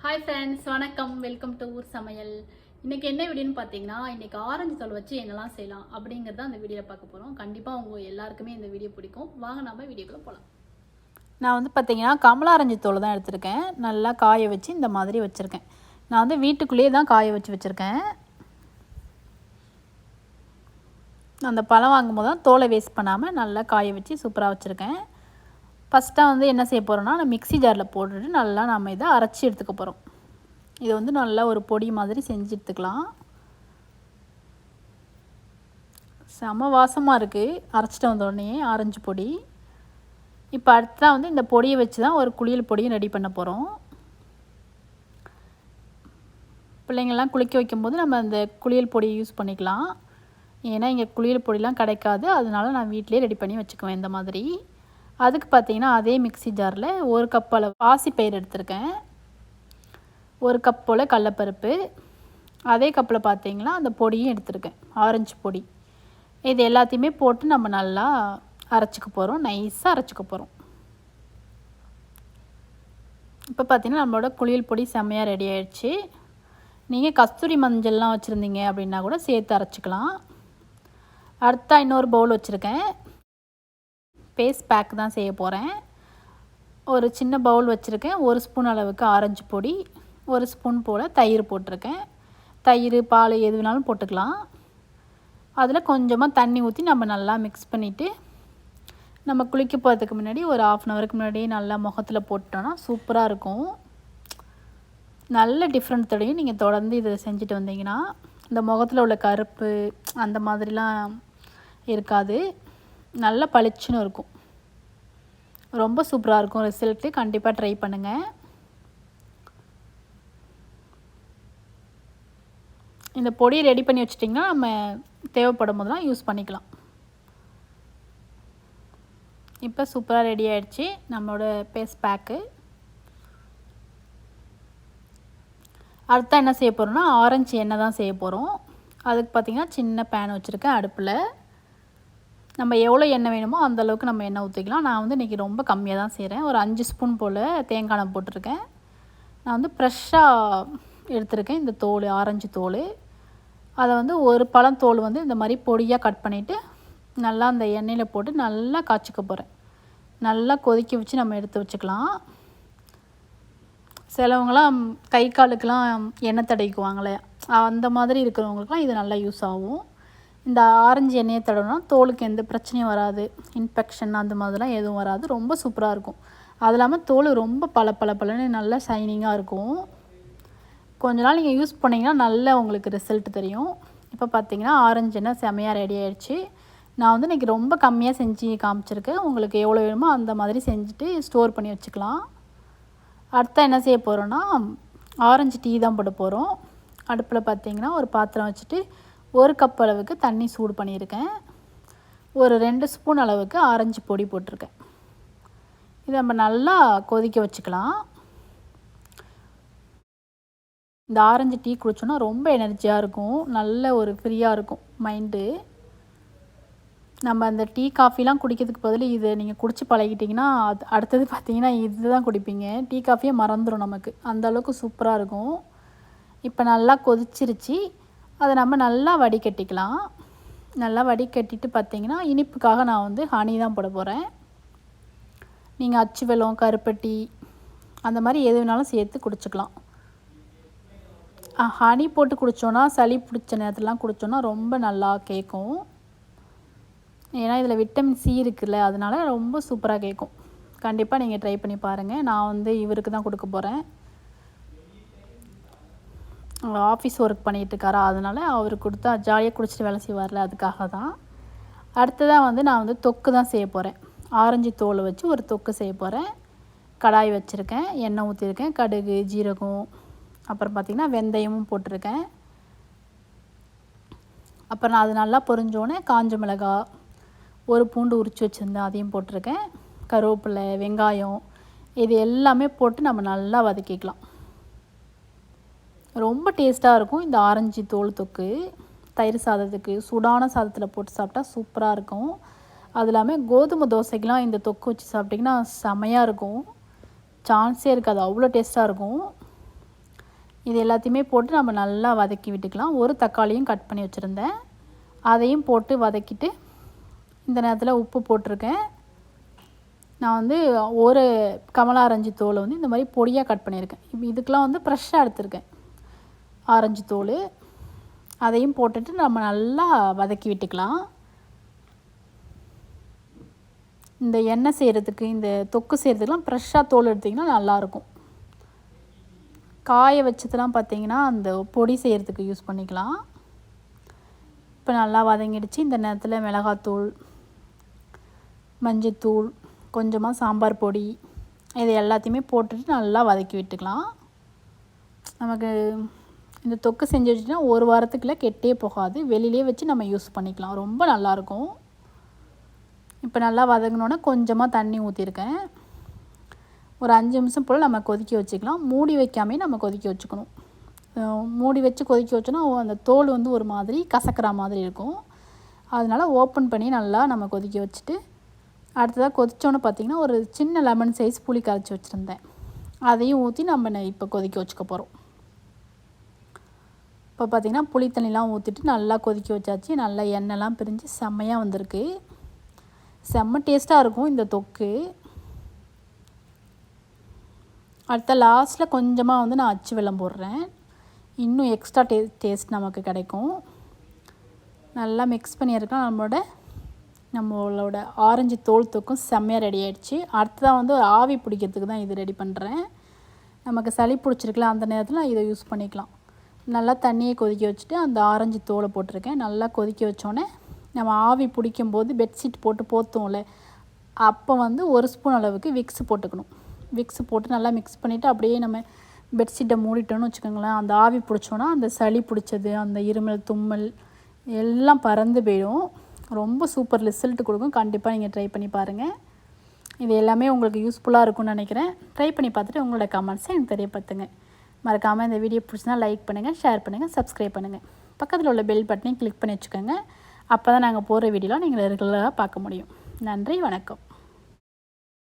Hi friends, வணக்கம். Welcome to ஊர் சமையல். இன்றைக்கி என்ன வீடியோன்னு பார்த்தீங்கன்னா, இன்றைக்கி ஆரஞ்சு தோல் வச்சு என்னெல்லாம் செய்யலாம் அப்படிங்கிறத அந்த வீடியோவில் பார்க்க போகிறோம். கண்டிப்பாக உங்கள் எல்லாருக்குமே இந்த வீடியோ பிடிக்கும். வாங்க நம்ம வீடியோக்குள்ளே போகலாம். நான் வந்து பார்த்திங்கன்னா கமலா ஆரஞ்சு தோல் தான் எடுத்திருக்கேன். நல்லா காய வச்சு இந்த மாதிரி வச்சுருக்கேன். நான் வந்து வீட்டுக்குள்ளேயே தான் காய வச்சுருக்கேன். அந்த பழம் வாங்கும்போது தான் தோலை வேஸ்ட் பண்ணாமல் நல்லா காய வச்சு சூப்பராக வச்சுருக்கேன். ஃபஸ்ட்டாக வந்து என்ன செய்ய போகிறோன்னா, நான் மிக்ஸி ஜாரில் போட்டுட்டு நல்லா நம்ம இதை அரைச்சி எடுத்துக்க போகிறோம். இது வந்து நல்லா ஒரு பொடி மாதிரி செஞ்சு எடுத்துக்கலாம். செம வாசமாக இருக்குது அரைச்சிட்டு வந்தோடனே ஆரஞ்சு பொடி. இப்போ அடுத்ததான் வந்து இந்த பொடியை வச்சு தான் ஒரு குளியல் பொடியும் ரெடி பண்ண போகிறோம். பிள்ளைங்கள்லாம் குளிக்க வைக்கும்போது நம்ம அந்த குளியல் பொடியை யூஸ் பண்ணிக்கலாம். ஏன்னா இங்கே குளியல் பொடிலாம் கிடைக்காது, அதனால நான் வீட்டிலே ரெடி பண்ணி வச்சுக்குவேன் இந்த மாதிரி. அதுக்கு பார்த்திங்கன்னா அதே மிக்ஸி ஜாரில் ஒரு கப் அளவு பாசிப்பயிறு எடுத்திருக்கேன், ஒரு கப் போல் கடலப்பருப்பு, அதே கப்பில் பார்த்திங்கன்னா அந்த பொடியும் எடுத்திருக்கேன், ஆரஞ்சு பொடி. இது எல்லாத்தையுமே போட்டு நம்ம நல்லா அரைச்சிக்க போகிறோம், நைஸாக அரைச்சிக்க போகிறோம். இப்போ பார்த்திங்கன்னா நம்மளோட குளியல் பொடி செம்மையாக ரெடி ஆகிடுச்சு. நீங்கள் கஸ்தூரி மஞ்சள்லாம் வச்சுருந்தீங்க அப்படின்னா கூட சேர்த்து அரைச்சிக்கலாம். அடுத்தா இன்னொரு பவுல் வச்சுருக்கேன். பேஸ்ட் பேக் தான் செய்ய போகிறேன். ஒரு சின்ன பவுல் வச்சுருக்கேன். ஒரு ஸ்பூன் அளவுக்கு ஆரஞ்சு பொடி, ஒரு ஸ்பூன் போல் தயிர் போட்டிருக்கேன். தயிர், பால் எது வேணாலும் போட்டுக்கலாம். அதில் கொஞ்சமாக தண்ணி ஊற்றி நம்ம நல்லா மிக்ஸ் பண்ணிவிட்டு, நம்ம குளிக்க போகிறதுக்கு முன்னாடி ஒரு 1/2 ஹவருக்கு முன்னாடி நல்லா முகத்தில் போட்டோன்னா சூப்பராக இருக்கும். நல்ல டிஃப்ரெண்ட் தெரியும். நீங்கள் தொடர்ந்து இதை செஞ்சுட்டு வந்தீங்கன்னா இந்த முகத்தில் உள்ள கருப்பு அந்த மாதிரிலாம் இருக்காது, நல்ல பளிச்சுன்னு இருக்கும். ரொம்ப சூப்பராக இருக்கும் ரிசல்ட்டு. கண்டிப்பாக ட்ரை பண்ணுங்கள். இந்த பொடியை ரெடி பண்ணி வச்சிட்டிங்கன்னா நம்ம தேவைப்படும் போதெல்லாம் யூஸ் பண்ணிக்கலாம். இப்போ சூப்பராக ரெடி ஆகிடுச்சு நம்மளோட பேஸ்ட் பேக்கு. அடுத்தா என்ன செய்ய போகிறோம்னா, ஆரஞ்சு எண்ணெய் தான் செய்ய போகிறோம். அதுக்கு பார்த்திங்கன்னா சின்ன பேன் வச்சுருக்கேன் அடுப்பில். நம்ம எவ்வளோ எண்ணெய் வேணுமோ அந்தளவுக்கு நம்ம எண்ணெய் ஊற்றிக்கலாம். நான் வந்து இன்றைக்கி ரொம்ப கம்மியாக தான் செய்கிறேன். ஒரு 5 ஸ்பூன் போல் தேங்காய் எண்ணெய் போட்டிருக்கேன். நான் வந்து ஃப்ரெஷ்ஷாக எடுத்திருக்கேன் இந்த தோல், ஆரஞ்சு தோல். அதை வந்து ஒரு பழம் தோல் வந்து இந்த மாதிரி பொடியாக கட் பண்ணிவிட்டு நல்லா அந்த எண்ணெயில் போட்டு நல்லா காய்ச்சிக்க போகிறேன். நல்லா கொதிக்க வச்சு நம்ம எடுத்து வச்சுக்கலாம். சிலவங்களாம் கை காலுக்கெலாம் எண்ணெய் தடவிக்குவாங்களே, அந்த மாதிரி இருக்கிறவங்களுக்குலாம் இது நல்லா யூஸ் ஆகும். இந்த ஆரஞ்சு எண்ணெயை தடவினா தோலுக்கு எந்த பிரச்சனையும் வராது, இன்ஃபெக்ஷன் அந்த மாதிரிலாம் எதுவும் வராது. ரொம்ப சூப்பராக இருக்கும். அது இல்லாமல் தோல் ரொம்ப பளபளன்னு நல்லா ஷைனிங்காக இருக்கும். கொஞ்ச நாள் நீங்கள் யூஸ் பண்ணிங்கன்னா நல்ல உங்களுக்கு ரிசல்ட் தெரியும். இப்போ பார்த்திங்கன்னா ஆரஞ்சு எண்ணெய் செமையாக ரெடி ஆகிடுச்சு. நான் வந்து இன்றைக்கி ரொம்ப கம்மியாக செஞ்சு காமிச்சிருக்கேன். உங்களுக்கு எவ்வளோ வேணுமோ அந்த மாதிரி செஞ்சுட்டு ஸ்டோர் பண்ணி வச்சுக்கலாம். அடுத்தா என்ன செய்ய போகிறோன்னா, ஆரஞ்சு டீ தான் போட போகிறோம். அடுப்பில் பார்த்திங்கன்னா ஒரு பாத்திரம் வச்சுட்டு ஒரு கப் அளவுக்கு தண்ணி சூடு பண்ணியிருக்கேன். ஒரு 2 ஸ்பூன் அளவுக்கு ஆரஞ்சு பொடி போட்டிருக்கேன். இதை நம்ம நல்லா கொதிக்க வச்சுக்கலாம். இந்த ஆரஞ்சு டீ குடிச்சோன்னா ரொம்ப எனர்ஜியாக இருக்கும், நல்ல ஒரு ஃப்ரீயாக இருக்கும் மைண்டு. நம்ம அந்த டீ காஃபிலாம் குடிக்கிறதுக்கு பதில் இதை நீங்கள் குடிச்சு பழகிட்டிங்கன்னா அடுத்தது பார்த்திங்கன்னா இது தான் குடிப்பீங்க. டீ காஃபியே மறந்துடும் நமக்கு, அந்தளவுக்கு சூப்பராக இருக்கும். இப்போ நல்லா கொதிச்சிருச்சு. அதை நம்ம நல்லா வடிகட்டிக்கலாம். நல்லா வடிகட்டிட்டு பார்த்திங்கன்னா இனிப்புக்காக நான் வந்து ஹனி தான் போட போகிறேன். நீங்கள் அச்சு வெல்லம், கருப்பட்டி அந்த மாதிரி எது வேணாலும் சேர்த்து குடிச்சிக்கலாம். ஹனி போட்டு குடித்தோன்னா சளி பிடிச்ச நேரத்துலலாம் குடித்தோன்னா ரொம்ப நல்லா கேட்கும். ஏன்னா இதில் விட்டமின் சி இருக்குல்ல, அதனால ரொம்ப சூப்பராக கேட்கும். கண்டிப்பாக நீங்கள் ட்ரை பண்ணி பாருங்கள். நான் வந்து இவருக்கு தான் கொடுக்க போகிறேன். ஆஃபீஸ் ஒர்க் பண்ணிகிட்ருக்காரா, அதனால் அவருக்கு கொடுத்தா ஜாலியாக குடிச்சிட்டு வேலை செய்வார்ல, அதுக்காக தான். அடுத்ததாக வந்து நான் வந்து தொக்கு தான் செய்ய போகிறேன். ஆரஞ்சு தோலை வச்சு ஒரு தொக்கு செய்ய போகிறேன். கடாய் வச்சுருக்கேன், எண்ணெய் ஊற்றிருக்கேன், கடுகு, ஜீரகம், அப்புறம் பார்த்திங்கன்னா வெந்தயமும் போட்டிருக்கேன். அப்புறம் நான் அது நல்லா பொரிஞ்சோடனே காஞ்ச மிளகாய், ஒரு பூண்டு உரித்து வச்சுருந்தேன் அதையும் போட்டிருக்கேன், கருவேப்பிலை, வெங்காயம் இது எல்லாமே போட்டு நம்ம நல்லா வதக்கிக்கலாம். ரொம்ப டேஸ்ட்டாக இருக்கும் இந்த ஆரஞ்சு தோல் தொக்கு. தயிர் சாதத்துக்கு, சூடான சாதத்தில் போட்டு சாப்பிட்டா சூப்பராக இருக்கும். அது இல்லாமல் கோதுமை தோசைக்கெலாம் இந்த தொக்கு வச்சு சாப்பிட்டிங்கன்னா செமையாக இருக்கும். சான்ஸே இருக்காது, அவ்வளோ டேஸ்ட்டாக இருக்கும். இது எல்லாத்தையுமே போட்டு நம்ம நல்லா வதக்கி விட்டுக்கலாம். ஒரு தக்காளியும் கட் பண்ணி வச்சுருந்தேன், அதையும் போட்டு வதக்கிட்டு இந்த நேரத்தில் உப்பு போட்டிருக்கேன். நான் வந்து ஒரு கமலா ஆரஞ்சு தோலை வந்து இந்த மாதிரி பொடியாக கட் பண்ணியிருக்கேன். இப்போ இதுக்கெலாம் வந்து ஃப்ரெஷ்ஷாக எடுத்திருக்கேன் ஆரஞ்சு தோல். அதையும் போட்டுட்டு நம்ம நல்லா வதக்கி விட்டுக்கலாம். இந்த எண்ணெய் செய்கிறதுக்கு இந்த தொக்கு செய்கிறதுக்கெலாம் ஃப்ரெஷ்ஷாக தோல் எடுத்திங்கன்னா நல்லாயிருக்கும். காய வச்சதெல்லாம் பார்த்திங்கன்னா அந்த பொடி செய்கிறதுக்கு யூஸ் பண்ணிக்கலாம். இப்போ நல்லா வதங்கிடுச்சு. இந்த நேரத்தில் மிளகாத்தூள், மஞ்சத்தூள், கொஞ்சமாக சாம்பார் பொடி இது எல்லாத்தையுமே போட்டுட்டு நல்லா வதக்கி விட்டுக்கலாம். நமக்கு இந்த தொக்கு செஞ்சு வச்சுட்டா ஒரு வாரத்துக்குள்ளே கெட்டே போகாது. வெளியிலே வச்சு நம்ம யூஸ் பண்ணிக்கலாம். ரொம்ப நல்லாயிருக்கும். இப்போ நல்லா வதங்கினோன்னே கொஞ்சமாக தண்ணி ஊற்றிருக்கேன். ஒரு 5 நிமிஷம் போல் நம்ம கொதிக்க வச்சுக்கலாம். மூடி வைக்காமே நம்ம கொதிக்க வச்சுக்கணும். மூடி வச்சு கொதிக்க வச்சோன்னா அந்த தோல் வந்து ஒரு மாதிரி கசக்கிற மாதிரி இருக்கும். அதனால் ஓப்பன் பண்ணி நல்லா நம்ம கொதிக்க வச்சுட்டு அடுத்ததாக கொதிச்சோன்னு பார்த்திங்கன்னா ஒரு சின்ன லெமன் சைஸ் புளி கரைச்சி வச்சுருந்தேன், அதையும் ஊற்றி நம்ம இப்போ கொதிக்க வச்சுக்க போகிறோம். இப்போ பார்த்திங்கன்னா புளி தண்ணிலாம் ஊற்றிட்டு நல்லா கொதிக்க வச்சாச்சு. நல்லா எண்ணெய்லாம் பிரிஞ்சு செம்மையாக வந்திருக்கு. செம்ம டேஸ்ட்டாக இருக்கும் இந்த தொக்கு. அடுத்த லாஸ்ட்டில் கொஞ்சமாக வந்து நான் அச்சு வெல்லம் போடுறேன். இன்னும் எக்ஸ்ட்ரா டேஸ்ட் நமக்கு கிடைக்கும். நல்லா மிக்ஸ் பண்ணியிருக்கோம். நம்மளோட ஆரஞ்சு தோல் தொக்கும் செம்மையாக ரெடி ஆகிடுச்சு. அடுத்ததான் வந்து ஆவி பிடிக்கிறதுக்கு தான் இது ரெடி பண்ணுறேன். நமக்கு சளி பிடிச்சிருக்கலாம் அந்த நேரத்தில் இதை யூஸ் பண்ணிக்கலாம். நல்லா தண்ணியை கொதிக்க வச்சுட்டு அந்த ஆரஞ்சு தோலை போட்டிருக்கேன். நல்லா கொதிக்க வச்சோடனே நம்ம ஆவி பிடிக்கும்போது பெட்ஷீட் போட்டு போற்றுவோம்ல, அப்போ வந்து 1 ஸ்பூன் அளவுக்கு விக்ஸ் போட்டுக்கணும். விக்ஸ் போட்டு நல்லா மிக்ஸ் பண்ணிவிட்டு அப்படியே நம்ம பெட்ஷீட்டை மூடிட்டோன்னு வச்சுக்கோங்களேன். அந்த ஆவி பிடிச்சோன்னா அந்த சளி பிடிச்சது, அந்த இருமல், தும்மல் எல்லாம் பறந்து போயிடும். ரொம்ப சூப்பர் ரிசல்ட் கொடுக்கும். கண்டிப்பாக நீங்கள் ட்ரை பண்ணி பாருங்கள். இது எல்லாமே உங்களுக்கு யூஸ்ஃபுல்லாக இருக்கும்னு நினைக்கிறேன். ட்ரை பண்ணி பார்த்துட்டு உங்களோட கமெண்ட்ஸை எனக்கு தெரியப்படுத்துங்க. மறக்காமல் இந்த வீடியோ பிடிச்சினா லைக் பண்ணுங்கள், ஷேர் பண்ணுங்கள், சப்ஸ்கிரைப் பண்ணுங்கள். பக்கத்தில் உள்ள பெல் பட்டனையும் கிளிக் பண்ணி வச்சுக்கோங்க. அப்போ தான் நாங்கள் போகிற வீடியோலாம் நீங்கள் ரெகுலராக பார்க்க முடியும். நன்றி, வணக்கம்.